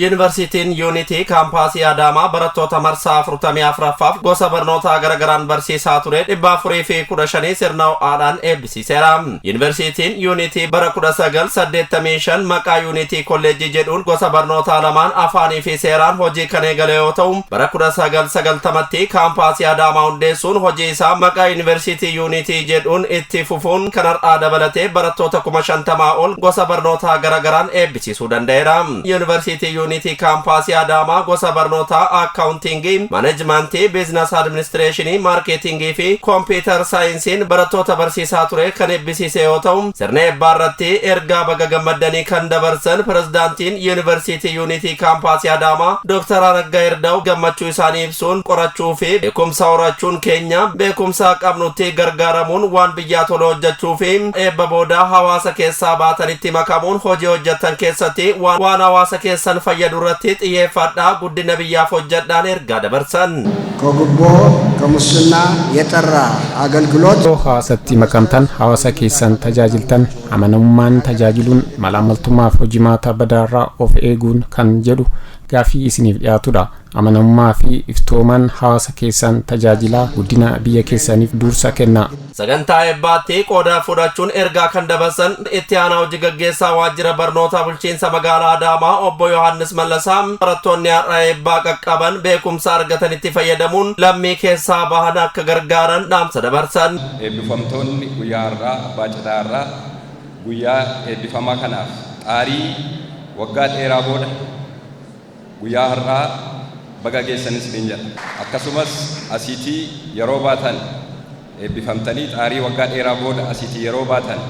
Yuunivarsiitiin Yuunitii kaampaasii Adaamaa barattoota marsaa 44ffaaf gosa barnootaa garaagaraan barsiisaa ture 415 sirna ho'aadhaan eebbisiiseera. Yuunivarsiitiin Yuunitii bara 1985 maqaa Yuunitii kolleejjii jedhuun gosa barnootaa lamaan afaanii fi seeraan hojii kan eegale yoo ta'u, bara 1990tti kaampaasii Adaamaa hundeessuun hojii isaa maqaa Yuunivarsiitii Yuunitii jedhuun itti fufuun kan har'aa dabalatee barattoota 50,000 ol gosa barnootaa garaagaraan eebbisiisuu danda'eera. Yuunivarsiitii Yuunitii kaampaasii Adaamaa gosa barnootaa akkaawuntiingii, maaneejmentii, biizinasi adiministireeshinii, maarkeetingii fi kompiitar saayinsiin barattoota barsiisaa ture kan eebbisiise yoo ta'u, sirna eebbaa irratti ergaa baga gammaddanii kan dabarsan pirezidaantiin Yuunivarsiitii Yuunitii kaampaasii Adaamaa Dr. Araggaa Irdaw gammachuu isaanii ibsuun qorachuu fi beekumsa horachuun keenya beekumsa qabnutti gargaaramuun waan biyyaa tolu hojjechuu fi eebba booda hawaasa keessaa baatanitti makamuun hojii hojjetan keessatti waan hawaasa keessan fayyadu irratti xiyyeeffadhaa guddina biyyaaf hojjedhaan ergaa dabarsan. ከጉቦ ከሙስና የጠራ አገልግሎት hawaasatti makamtan hawaasa keessan tajaajiltan amanamummaan tajaajiluun malaamaltummaaf hojimaata badaarraa of eeguun kan jedhu gaafii isiniif dhiyaatudha. Amanamummaa fi iftooman hawaasa keessan tajaajilaa guddina biyya keessaniif dursa kenna. Sagantaa eebbaatti qooda fudhachuun ergaa kan dabarsan itti aanaa hojii gaggeessaa waajjira barnoota bulchiinsa magaalaa Adaamaa obbo Yohaannis Mallasaa barattoonni har'a eebbaa qaqqaban beekumsa argatanitti fayyadamuun lammii keessaa bahan akka gargaaran dhaamsa dabarsan. Eebbifamtoonni guyyaa har'aa abbaa citaa har'aa guyyaa eebbifamaa kanaaf xaarii waggaa dheeraa booda guyyaa har'aa baga geessanis ni jedha. Akkasumas asiitii yeroo baatan eebbifamtanii xaarii waggaa dheeraa booda asiitii yeroo baatan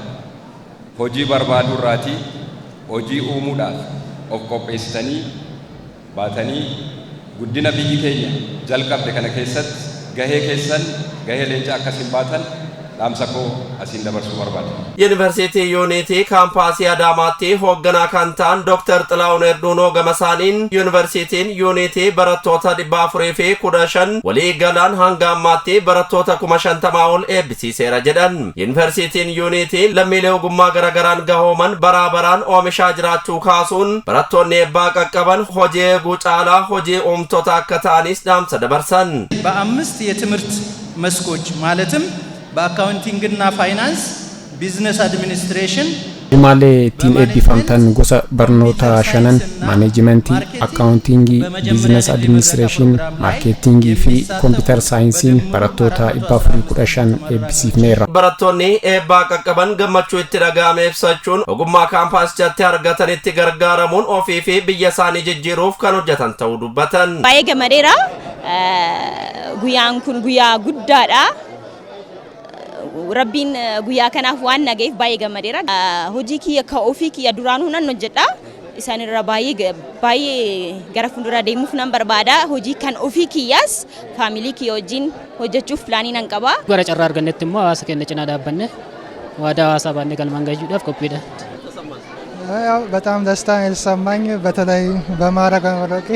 hojii barbaaduu irraatii hojii uumuudhaaf of qopheessitanii baatanii guddina biyyi keenya jalqabde kana keessatti gahee keessan gahee leencaa akkasiin baatan dhaamsa koo asiin dabarsuu barbaada. Yuunivarsiitii Yuunitii kaampaasii Adaamaatti hoogganaa kan ta'an Dr. Xilaawun Erduunoo Gamasaaniin Yuunivarsiitiin Yuunitii barattoota 415 walii galaan hanga ammaatti barattoota 50,000 ol eebbisiiseera jedhan. Yuunivarsiitiin Yuunitii lammiilee ogummaa garaagaraan gahooman baraabaraan oomishaa jiraachuu kaasuun barattoonni eebbaa qaqqaban hojii eeguu caalaa hojii uumtoota akka ta'anis dhaamsa dabarsan. በአምስት የትምህርት መስኮች ማለትም በአካውንቲንግ እና ፋይናንስ ቢዝነስ አድሚኒስትሬሽን Malee ittiin eebbifamtan gosa barnoota 5 maaneejimentii, akkaawuntiingii, biizinasi adiministireeshinii, maarkeetingii fi kompiitar saayinsiin barattoota 415 eebbisiifneerra. Barattoonni eebbaa qaqqaban gammachuu itti dhaga'ame ibsachuun ogummaa kaampaasichaatti argatanitti gargaaramuun ofii fi biyya isaanii jijjiiruuf kan hojjetan ta'uu dubbatan. Baay'ee gammadeera. Guyyaan kun guyyaa guddaadha. Rabbiin guyyaa kanaaf waan nagayeef baay'ee gammadeera. Hojii kiyya ka ofii kiyya duraan hunan hojjedha. Isaan irra baay'ee gara fuuldura deemuuf nan barbaada. Hojii kan ofii kiyyaas faamilii kiyya wajjin hojjechuuf pilaanii nan qaba. Gara carraa argannetti immoo hawaasa keenya cinaa dhaabbanne waadaa hawaasaa baannee galmaan gahuudhaaf qophiidha. በጣም ደስታ የተሰማኝ በተለይ በማዕረግ መመረቄ